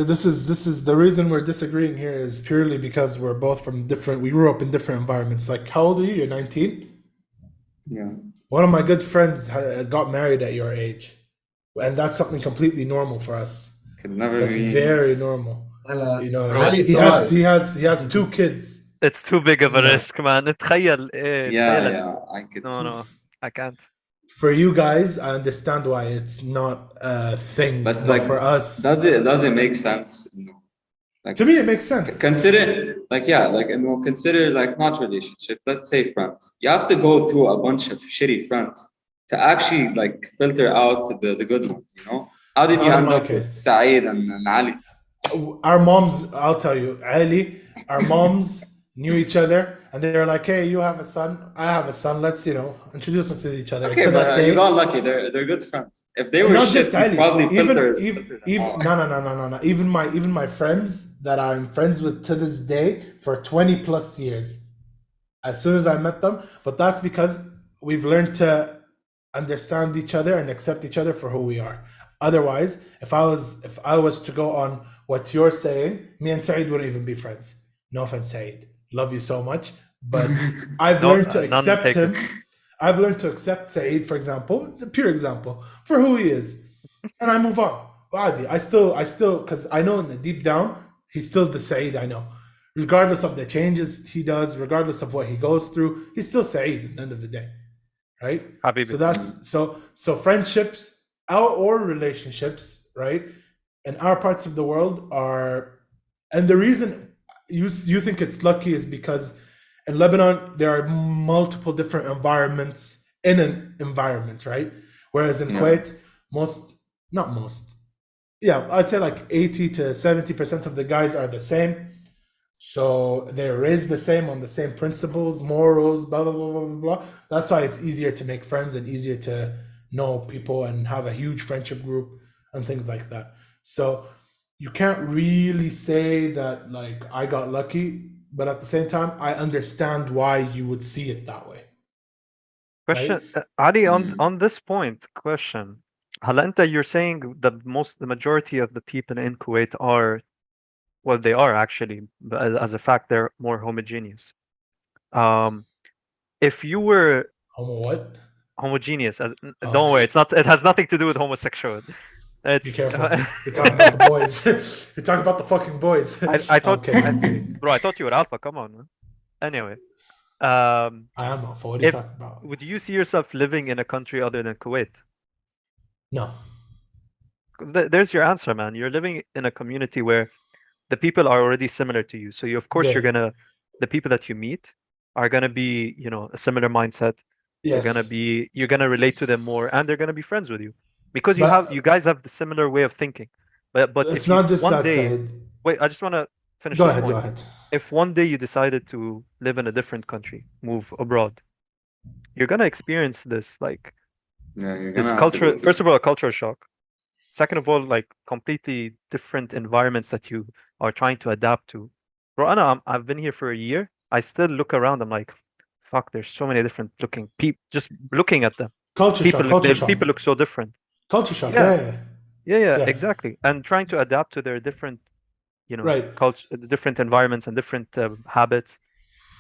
this is the reason we're disagreeing here is purely because we're both from different. We grew up in different environments. Like, how old are you? You're 19. Yeah. One of my good friends got married at your age, and that's something completely normal for us. Could never That's be. very normal. Ali He has 2 kids. It's too big of a Yeah. risk, man. تخيل Yeah, I could. No, I can't. for you guys, I understand why it's not a thing, But but like, for us, does it make sense? Like, to me, it makes sense. consider, like, yeah, like, and we'll consider, like, not relationships, let's say friends. You have to go through a bunch of shitty friends to actually, like, filter out the good ones, you know? How did you Not in end my up with case. Saeed and Ali? Our moms, I'll tell you, Ali, our moms knew each other, and they were like, "Hey, you have a son, I have a son. Let's, introduce them to each other." Okay, To but that you day, got lucky. They're good friends. If they and were not shit, just you Ali, probably even filter them even out. no. Even my friends that I'm friends with to this day for 20 plus years. As soon as I met them, but that's because we've learned to understand each other and accept each other for who we are. Otherwise, if I was to go on what you're saying, me and Saeed wouldn't even be friends. No offense, Saeed. Love you so much, but I've No, learned to none accept taken. him. I've learned to accept Saeed, for example, the pure example, for who he is, and I move on. Adi, I still, because I know in the deep down, he's still the Saeed I know. Regardless of the changes he does, regardless of what he goes through, he's still Saeed at the end of the day, right? So Habibi. that's so friendships or relationships, right? In our parts of the world are, and the reason you think it's lucky is because in Lebanon there are multiple different environments in an environment, right? Whereas in Yeah. Kuwait, not most, yeah, I'd say like 80 to 70% of the guys are the same. So they're raised the same on the same principles, morals, blah blah blah blah blah blah. That's why it's easier to make friends and easier to know people and have a huge friendship group and things like that. So you can't really say that like I got lucky, but at the same time, I understand why you would see it that way, right? Question, Ali, Mm. on this point, question. هلا أنت you're saying the majority of the people in Kuwait are, well, they are actually, but as a fact, they're more homogeneous. Um, if you were Homo what? homogeneous, Oh, don't worry, it has nothing to do with homosexual. be It's careful. You're talking about the boys. You're talking about the fucking boys. I I'm thought, kidding. I'm kidding. bro, I thought you were alpha. Come on, man. Anyway, I am alpha. What are you if talking about? would you see yourself living in a country other than Kuwait? No. There's your answer, man. You're living in a community where the people are already similar to you. So of course Yeah. the people that you meet are gonna be, a similar mindset. Yes. You're gonna relate to them more, and they're gonna be friends with you because you But guys have the similar way of thinking. But it's if you not just one that, day, Said. wait, I just want to finish Go this ahead. Go point. ahead. If one day you decided to live in a different country, move abroad, you're gonna experience this like Yeah, you're this gonna have to culture. go through. First of all, a cultural shock. Second of all, like completely different environments that you are trying to adapt to. Bro, I've been here for a year. I still look around. I'm like, fuck. There's so many different looking people. Just looking at them, Culture shock. Culture shock. people look so different. Culture shock. Yeah, Yeah. yeah, Yeah. exactly. And trying to adapt to their different, Right. culture, different environments and different habits.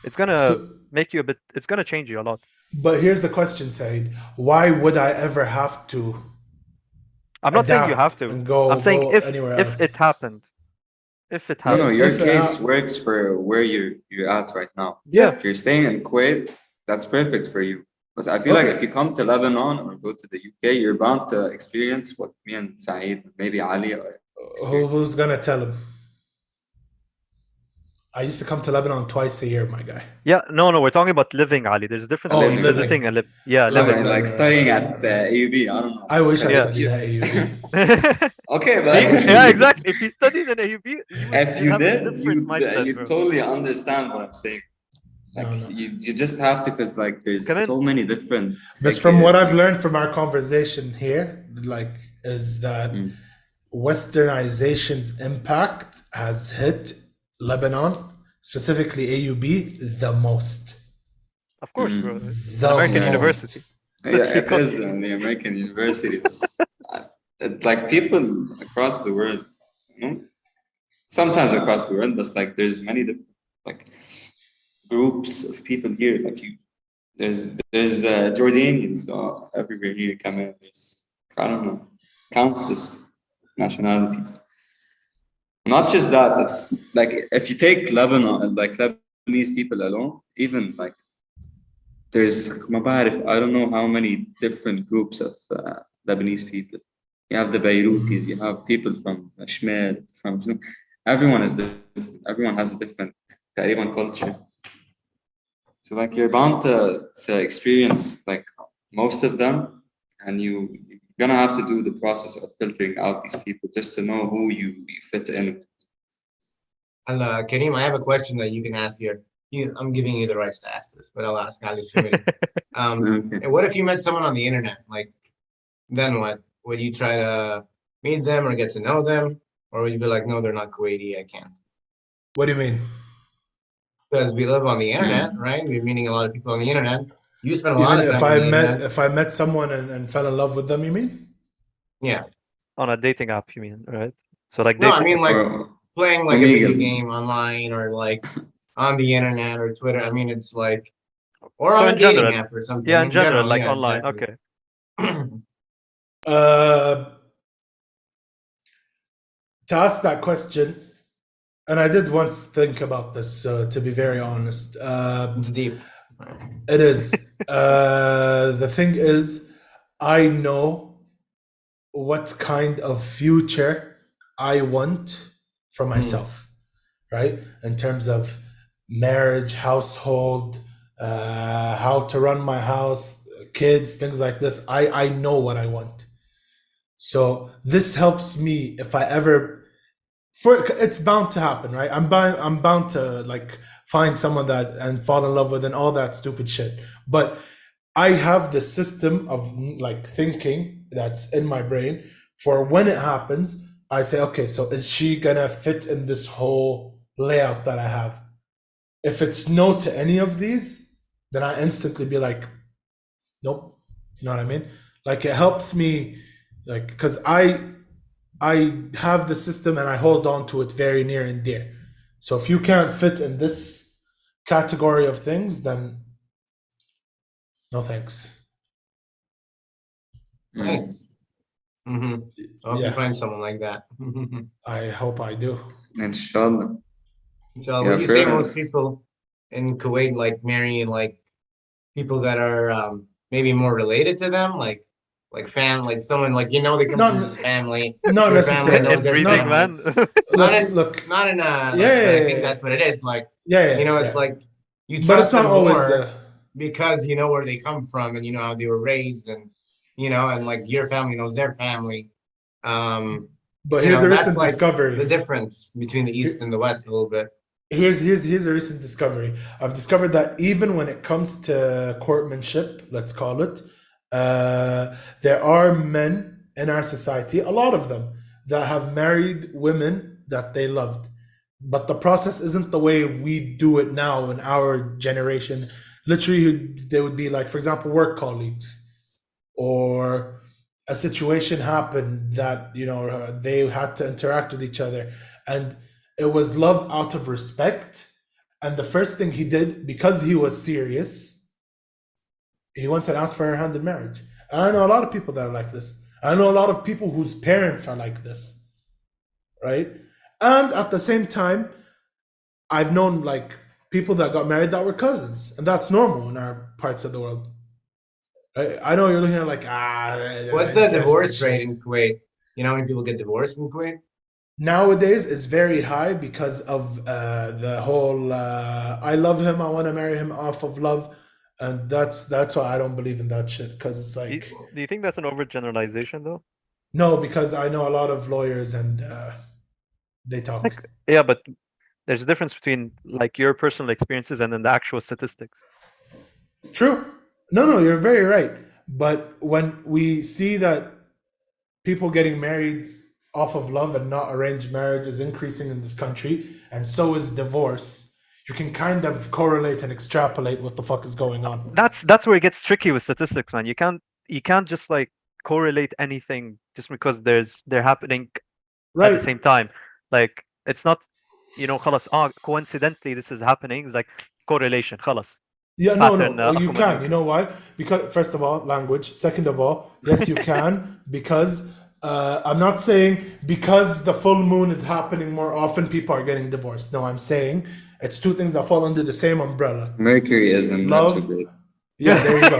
It's gonna So, make you a bit. It's gonna change you a lot. but here's the question, Said. Why would I ever have to I'm not saying you have adapt to. and I'm go saying go anywhere if else? it happened, if it No, happened. your If case works for where you're at right now. Yeah. If you're staying in Kuwait, that's perfect for you. Because I feel like Okay. if you come to Lebanon or go to the UK, you're bound to experience what me and Saeed, maybe Ali, are experiencing. Who's gonna tell him? I used to come to Lebanon twice a year, my guy. Yeah, no, we're talking about living, Ali. There's a difference Oh, between living. visiting and live. Yeah, Right, living. right. Like studying at AUB, I don't know. I wish I Yeah. studied at AUB. Okay, I but wish I Yeah, did. exactly. If you studied in AUB, if you'd you have a did, different mindset, you bro. totally understand what I'm saying. Like No, no. you just have to, because like there's Karim, so many different. But from what I've learned from our conversation here, like, is that Mm. Westernization's impact has hit Lebanon, specifically AUB, the most. of course, Mm. bro. It's The an American most. university. Yeah, it is the American universities. Like people across the world, sometimes across the world, but like there's many different like groups of people here. Like there's Jordanians everywhere here. Come in. There's, I don't know, countless nationalities. Not just that. It's like if you take Lebanon, like Lebanese people alone, even like there's Mabarif, I don't know how many different groups of Lebanese people. You have the Beirutis, you have people from Shmed, from everyone is different. Everyone has a different Caribbean culture. So like you're bound to experience like most of them, and you're gonna have to do the process of filtering out these people just to know who you fit in with. And Karim, I have a question that you can ask here. I'm giving you the rights to ask this, but I'll ask Ali Shimidi. Okay. What if you met someone on the internet? Like, then what? Would you try to meet them or get to know them? Or would you be like, no, they're not Kuwaiti, I can't? What do you mean? Because we live on the internet, Mm. right? We're meeting a lot of people on the internet. You spend a lot Even of if time on I the met internet. if I met someone and fell in love with them, you mean? Yeah. On a dating app, you mean, right? So like No, I dating. mean like Or playing like a video Omegle. game online or like on the internet or Twitter. I mean, it's like, or So on in a dating general, app or something. yeah, in general, like yeah, online. exactly. Okay. To ask that question, and I did once think about this, to be very honest. It's deep. It is. The thing is, I know what kind of future I want for myself, right? In terms of marriage, household, how to run my house, kids, things like this. I know what I want. So this helps me if I ever it's bound to happen, right? I'm bound to like find someone that and fall in love with and all that stupid shit. But I have the system of like thinking that's in my brain for when it happens. I say, okay, so is she gonna fit in this whole layout that I have? If it's no to any of these, then I instantly be like, nope. You know what I mean? Like it helps me, like because I have the system and I hold on to it very near and dear. So if you can't fit in this category of things, then no thanks. Nice. I hope you Yeah, find someone like that. I hope I do. Inshallah. So Yeah, would you say fair. most people in Kuwait like marry like people that are maybe more related to them, like like someone like they come from this Not family, not your family necessarily. knows their Inbreeding, Not family. man. Not look in look. not in a Yeah, like, but I yeah, think yeah, that's what it is. Like yeah, yeah, it's yeah. like you But it's trust not them always more the. because you know where they come from and you know how they were raised and and like your family knows their family. But here's a That's recent like the discovery. difference between the East and the West a little bit. Here's a recent discovery. I've discovered that even when it comes to courtmanship, let's call it, there are men in our society, a lot of them, that have married women that they loved. But the process isn't the way we do it now in our generation. Literally, they would be like, for example, work colleagues, or a situation happened that they had to interact with each other, and it was love out of respect. And the first thing he did, because he was serious, he went and asked for her hand in marriage. And I know a lot of people that are like this. I know a lot of people whose parents are like this, right? And at the same time, I've known like people that got married that were cousins, and that's normal in our parts of the world. I know you're looking at like What's the incest and divorce shit. rate in Kuwait? You know how many people get divorced in Kuwait? Nowadays is very high because of the whole I love him, I want to marry him off of love, and that's why I don't believe in that shit, because it's Do like do you think that's an overgeneralization though? no, because I know a lot of lawyers and they talk. Like, yeah, but there's a difference between like your personal experiences and then the actual statistics. True. No, you're very right. But when we see that people getting married off of love and not arranged marriage is increasing in this country, and so is divorce, you can kind of correlate and extrapolate what the fuck is going on. That's where it gets tricky with statistics, man. You can't just like correlate anything just because they're happening at Right. the same time. Like it's not, خلاص, coincidentally this is happening. It's like correlation, خلاص. Yeah, Pattern, no, you أكو can. منك. You know why? Because first of all, language. Second of all, yes, you can, because I'm not saying because the full moon is happening more often, people are getting divorced. No, I'm saying it's two things that fall under the same umbrella. Mercury is in Love, retrograde. Yeah, there you go.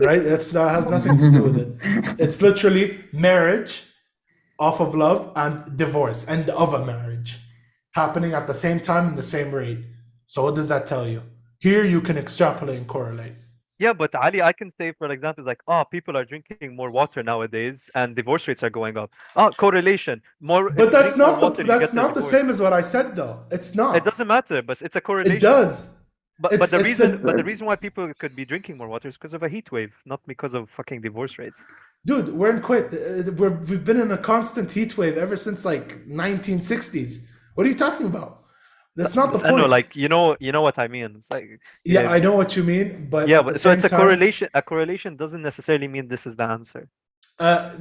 Right? That has nothing to do with it. It's literally marriage off of love and divorce and of a marriage happening at the same time in the same rate. So what does that tell you? Here you can extrapolate and correlate. Yeah, but Ali, I can say, for example, like, oh, people are drinking more water nowadays and divorce rates are going up. Oh, correlation. More, if But you drink more water, you that's get a not the divorce. same as what I said though. It's not. It doesn't matter, but it's a It correlation. does. But the It's reason an but the reason why people could be drinking more water is because of a heat wave, not because of fucking divorce rates. dude. We're in Kuwait. We've been in a constant heat wave ever since like 1960s. What are you talking about? That's not the I know, point. like you know what I mean. It's like Yeah, I know what you mean, but yeah, at the but so same it's a time, correlation. A correlation doesn't necessarily mean this is the answer.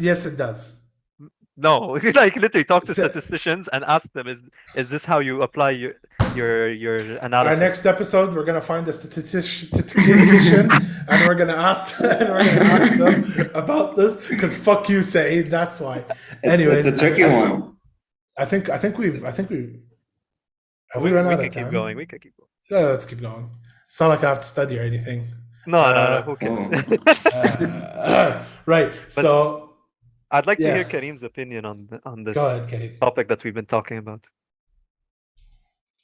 yes, it does. No, like literally talk to So, statisticians and ask them, is this how you apply your our analysis? next episode, we're gonna find a statistician, and we're gonna ask them about this because fuck you, say that's why. Anyways, it's a tricky one. I think we have we run We out can of keep time. going. We can keep going. Let's keep going. It's not like I have to study or anything. No, who Oh. cares? Right. So I'd like to Yeah. hear Karim's opinion on this go ahead, Katie. topic that we've been talking about.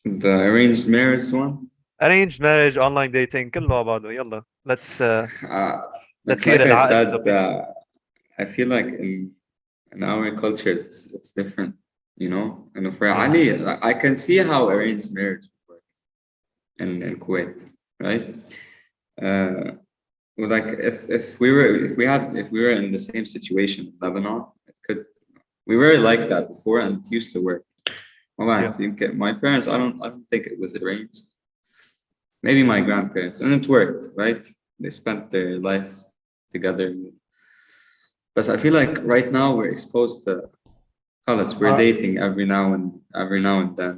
The arranged marriage one. Arranged marriage, online dating, كله مع بعضه. يلا. Let's Like hear I العقد said, opinion. I feel like in our culture it's different, you know. And for Ali, I can see how arranged marriage would work in Kuwait, right? Well, like if we were in the same situation in Lebanon, we were like that before and it used to work. Well, I think my parents, I don't think it was arranged. Maybe my grandparents, and it worked, right? They spent their lives together. But I feel like right now we're exposed to colors. We're dating every now and then.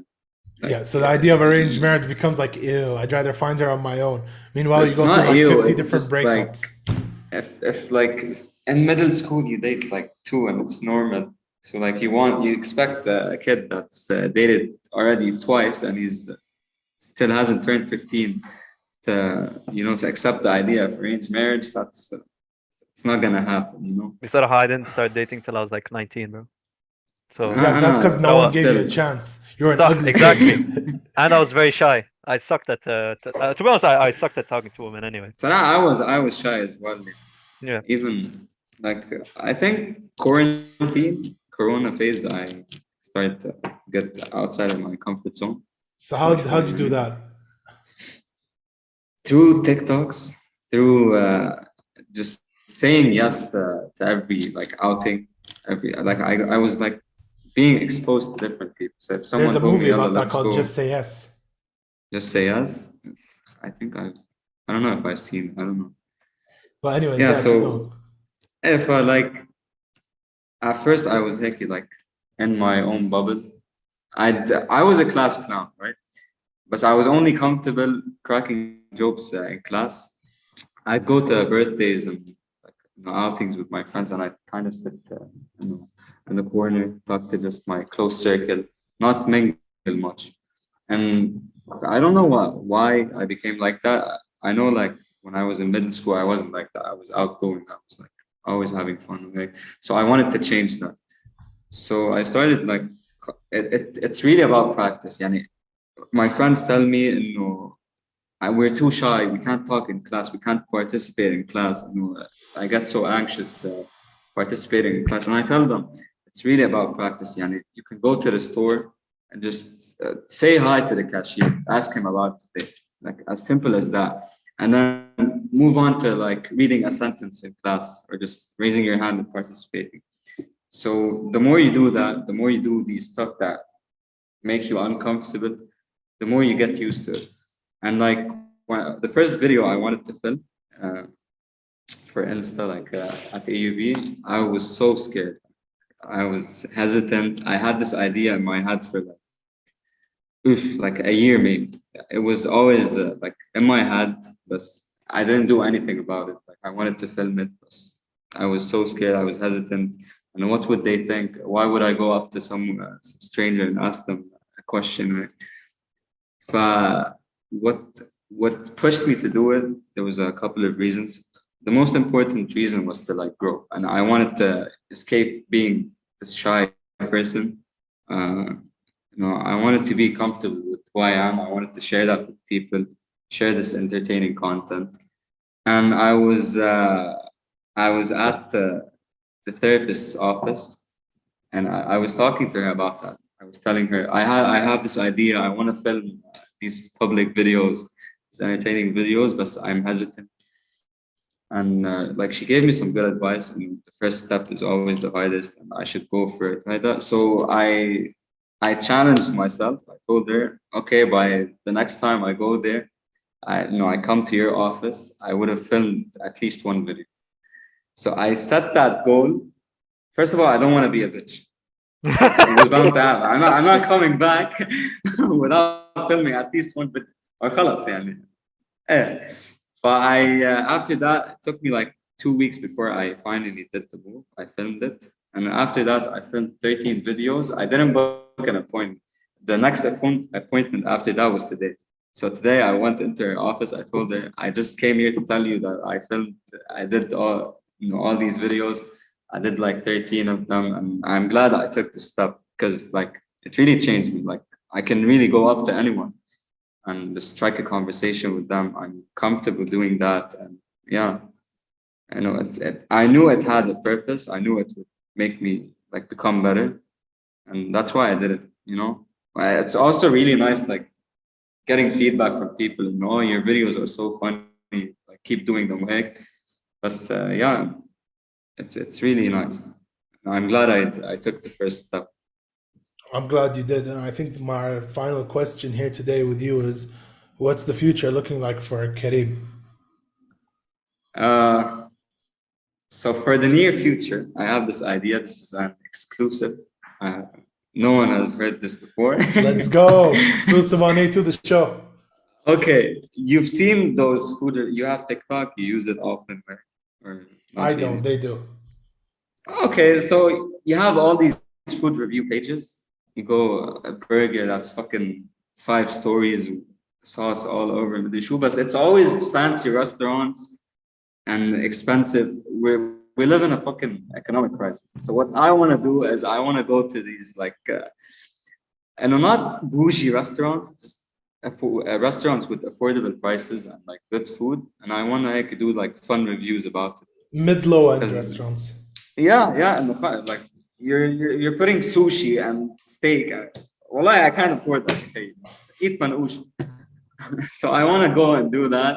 Like, Yeah, so the idea of arranged marriage becomes like, ew, I'd rather find her on my own. Meanwhile, you it's go not through like you, 50 it's different just breakups. like if like in middle school you date like two and it's normal. So like you expect a kid that's dated already twice and he's still hasn't turned 15 to to accept the idea of arranged marriage. That's it's not gonna happen, you know. بصراحة I didn't start dating till I was like 19, bro. So Yeah, that's because no one gave you a still. chance. You're an Suck, ugly exactly. kid. And I was very shy. I sucked at to be honest, I sucked at talking to women anyway. So I was shy as well. Yeah. Even like I think Corona phase, I started to get outside of my comfort zone. So how'd you do that? Through TikToks, through just saying yes to every like outing, I was like being exposed to different people. So if someone There's a told me, movie "Yalla, about that let's called go," Just Say Yes. just say yes. I think I don't know if I've seen. I don't know. But anyways, Yeah. keep So going. if I like, at first I was like in my own bubble. I was a class clown, right? But I was only comfortable cracking jokes in class. I'd go to birthdays and like outings with my friends, and I'd kind of sit in the corner, talk to just my close circle, not mingle much. And I don't know why I became like that. I know like when I was in middle school, I wasn't like that. I was outgoing. I was like always having fun. Okay? So I wanted to change that. So I started like it's really about practice. Yani, my friends tell me, we're too shy. We can't talk in class. We can't participate in class. I get so anxious participating in class, and I tell them it's really about practice. Yani, you can go to the store and just say hi to the cashier, ask him about the day, like as simple as that, and then move on to like reading a sentence in class or just raising your hand and participating. So the more you do that, the more you do these stuff that make you uncomfortable, the more you get used to it. And like the first video I wanted to film for Insta, like at AUB, I was so scared. I was hesitant. I had this idea in my head for like a year maybe. It was always like in my head, but I didn't do anything about it. Like I wanted to film it, but I was so scared. I was hesitant. And what would they think? Why would I go up to some stranger and ask them a question? Right? What what pushed me to do it, there was a couple of reasons. The most important reason was to like grow, and I wanted to escape being this shy person. I wanted to be comfortable with who I am. I wanted to share that with people, share this entertaining content. And I was at the therapist's office, and I was talking to her about that. I was telling her I have this idea. I want to film these public videos, these entertaining videos, but I'm hesitant. And like she gave me some good advice. And the first step is always the hardest, and I should go for it. Right? So I challenged myself. I told her, okay, by the next time I go there, I come to your office, I would have filmed at least one video. So I set that goal. First of all, I don't want to be a bitch. It was bound to happen. I'm not coming back without filming at least one video. Or خلاص يعني. But after that, it took me like 2 weeks before I finally did the move. I filmed it. And after that, I filmed 13 videos. I didn't book an appointment. The next appointment after that was today. So today I went into her office. I told her, I just came here to tell you that I did all these videos. I did like 13 of them. And I'm glad I took this step because like it really changed me. Like I can really go up to anyone and just strike a conversation with them. I'm comfortable doing that. And yeah, I know I knew it had a purpose. I knew it would make me like become better. And that's why I did it, It's also really nice, like getting feedback from people, your videos are so funny, like keep doing them. But yeah, it's really nice. I'm glad I took the first step. I'm glad you did. And I think my final question here today with you is, what's the future looking like for Karim? So for the near future, I have this idea. This is an exclusive. No one has heard this before. Let's go. Exclusive on A2 the show. Okay, you've seen those food. You have TikTok. You use it often, right? Or not I really? don't. They do. Okay, so you have all these food review pages. You go a burger that's fucking 5 stories, sauce all over the shoe, but it's always fancy restaurants and expensive. We live in a fucking economic crisis. So what I want to do is I want to go to these like, not bougie restaurants, just restaurants with affordable prices and like good food. And I want to do like fun reviews about it. Mid-low end restaurants. Yeah, and like you're putting sushi and steak. Well, I can't afford that. Okay, eat manoush. So I want to go and do that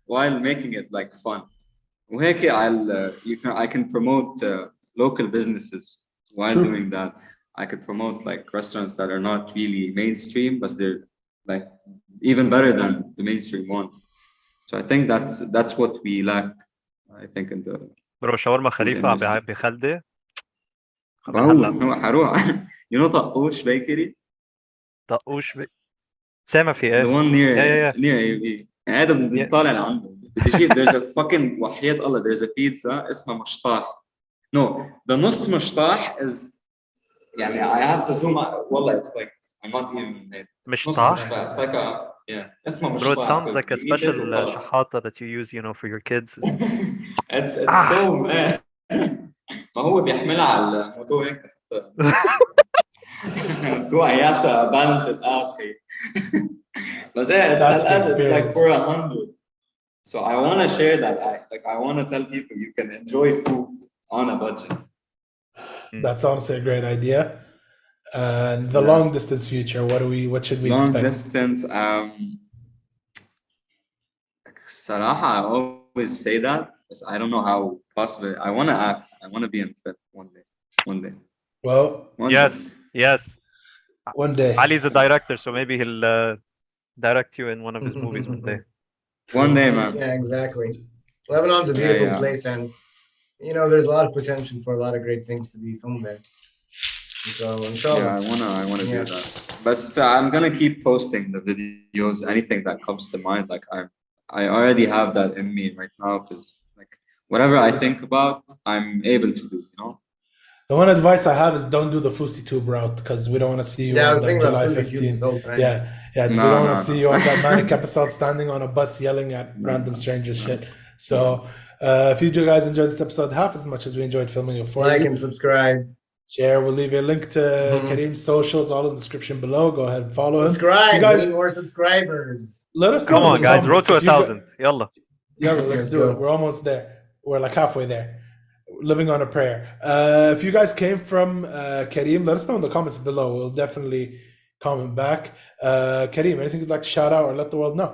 while making it like fun. وهيك I can promote local businesses while doing that. I could promote like restaurants that are not really mainstream, but they're like even better than the mainstream ones. So I think that's what we lack. I think in the برو شاورما خليفة بخلدة. حروح. طقوش bakery. طقوش سامع في The ايه؟ one near Yeah. AV. هذا بدي طالع لعنده. بدي اجيب there's a fucking وحياة الله there's a pizza اسمها مشطاح. No, the نص مشطاح is يعني I have to zoom out. والله it's like I'm not even مشطاح? It's like اسمها Bro, it مشطاح. sounds like a special شحاطة that you use, for your kids. It's so mad. ما هو بيحملها على الموتور هيك. He has to balance it out. But it's like for 100. So I want to share that. I want to tell people you can enjoy food on a budget. That's honestly a great idea. And the long distance future, what should we expect? Long distance, صراحة, I always say that, but I don't know how possible. I want to act. I want to be in film one day. Well, Yes. one day. Ali's a director, so maybe he'll direct you in one of his movies one day. One day, man. Yeah, exactly. Lebanon's a beautiful place, and there's a lot of potential for a lot of great things to be filmed there. So inshallah. Yeah, I wanna do that. But I'm gonna keep posting the videos, anything that comes to mind. Like I already have that in me right now, because like whatever I think about, I'm able to do. The one advice I have is don't do the Fusi Tube route because we don't want to see you on like July 15th. Yeah, Yeah, we No, don't want no, to see you on that no. manic episode standing on a bus yelling at No, random no, strangers no. shit. So, if you guys enjoyed this episode half as much as we enjoyed filming it for Like you, and subscribe. share. We'll leave you a link to Mhm. Karim's socials all in the description below. Go ahead and follow him. Subscribe. You guys- We need more subscribers. Let us know Come in on, the guys, road comments to if you got- 1,000. Yalla. Yeah, let's Let's do go. it. We're almost there. We're like halfway there. Living on a prayer. If you guys came from Karim, let us know in the comments below. We'll definitely comment back. Karim, anything you'd like to shout out or let the world know?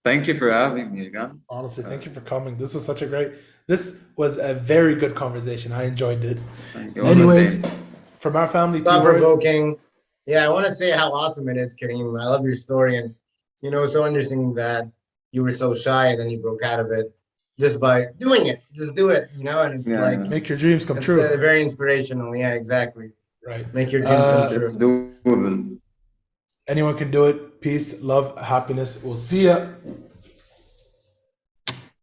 Thank you for having me again. Honestly, thank you for coming. This was this was a very good conversation. I enjoyed it. Thank you. All the Anyways, same. from our family to Thought yours, provoking. Yeah, I want to say how awesome it is, Kareem. I love your story, and so interesting that you were so shy and then you broke out of it just by doing it. Just do it, and it's Yeah, like yeah. make your dreams come it's true. very inspirational. Yeah, exactly. Right. Make your dreams come It's true. doable. Anyone can do it. Peace, love, happiness. We'll see ya.